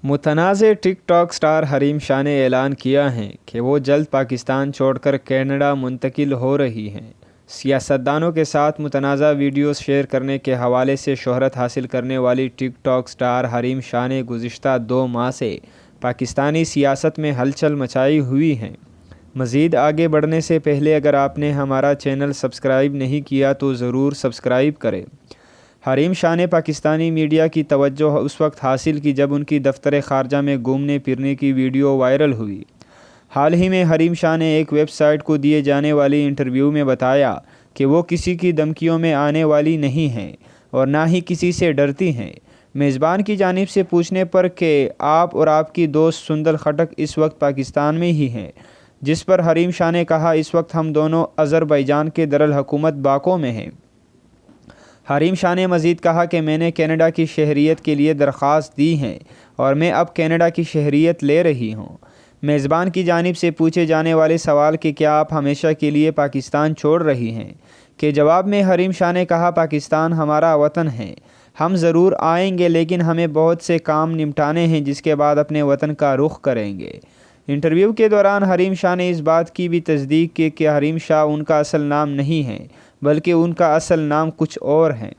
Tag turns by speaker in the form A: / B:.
A: متنازع ٹک talk star Hareem Shah نے اعلان کیا ہے کہ وہ جلد پاکستان چھوڑ کر کینیڈا منتقل ہو رہی ہیں۔ سیاستدانوں کے ساتھ متنازع ویڈیوز شیئر کرنے کے حوالے سے شہرت حاصل کرنے والی ٹک ٹاک سٹار حریم شاہ نے گزشتہ 2 ماہ سے پاکستانی سیاست میں ہلچل مچائی ہوئی ہے۔ مزید آگے بڑھنے سے پہلے اگر آپ نے ہمارا چینل سبسکرائب نہیں کیا تو ضرور سبسکرائب کریں۔ حریم شاہ نے پاکستانی میڈیا کی توجہ اس وقت حاصل کی جب ان کی دفتر خارجہ میں گھومنے پھرنے کی ویڈیو وائرل ہوئی۔ حال ہی میں حریم شاہ نے ایک ویب سائٹ کو دیے جانے والی انٹرویو میں بتایا کہ وہ کسی کی دھمکیوں میں آنے والی نہیں ہیں اور نہ ہی کسی سے ڈرتی ہیں۔ میزبان کی جانب سے پوچھنے پر کہ آپ اور آپ کی دوست سندل خٹک اس وقت پاکستان میں ہی ہیں، جس پر حریم شاہ نے کہا اس وقت ہم دونوں آذربائیجان کے دارالحکومت باکو میں ہیں۔ حریم شاہ نے مزید کہا کہ میں نے کینیڈا کی شہریت کے لیے درخواست دی ہے اور میں اب کینیڈا کی شہریت لے رہی ہوں۔ میزبان کی جانب سے پوچھے جانے والے سوال کہ کیا آپ ہمیشہ کے لیے پاکستان چھوڑ رہی ہیں کے جواب میں حریم شاہ نے کہا پاکستان ہمارا وطن ہے، ہم ضرور آئیں گے لیکن ہمیں بہت سے کام نمٹانے ہیں جس کے بعد اپنے وطن کا رخ کریں گے۔ انٹرویو کے دوران حریم شاہ نے اس بات کی بھی تصدیق کی کہ حریم شاہ ان کا اصل نام نہیں ہے بلکہ ان کا اصل نام کچھ اور ہے۔